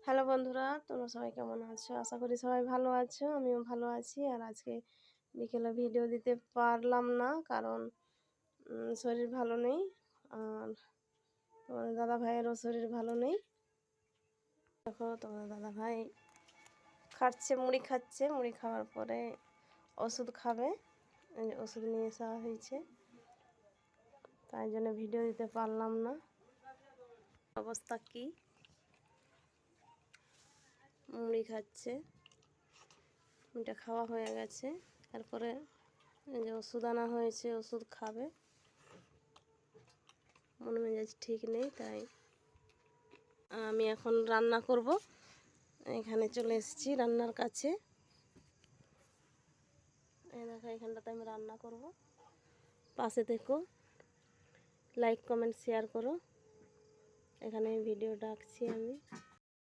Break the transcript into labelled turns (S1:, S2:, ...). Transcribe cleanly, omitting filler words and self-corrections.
S1: Hello বন্ধুরা, তোমরা সবাই কেমন আছো? আশা করি সবাই ভালো আছো। আমিও ভালো আছি। আর আজকে বিকেলে ভিডিও দিতে পারলাম না, কারণ শরীর ভালো নেই। আর তোমাদের দাদা ভাইয়েরও শরীর ভালো নেই। দেখো, তোমাদের দাদা ভাই খাচ্ছে, মুড়ি খাচ্ছে। মুড়ি খাওয়ার পরে ওষুধ খাবে। ওষুধ নিয়ে আসা হয়েছে, তাই জন্য ভিডিও দিতে পারলাম না। অবস্থা কি? মুড়ি খাচ্ছে, মুড়িটা খাওয়া হয়ে গেছে। তারপরে এই যে ওষুধ আনা হয়েছে, ওষুধ খাবে। মন মেজাজ ঠিক নেই, তাই আমি এখন রান্না করব। এখানে চলে এসেছি রান্নার কাছে। এই দেখো, এখানটাতে আমি রান্না করব। পাশে থেকো, লাইক কমেন্ট শেয়ার করো। এখানে ভিডিও ডাকছি আমি।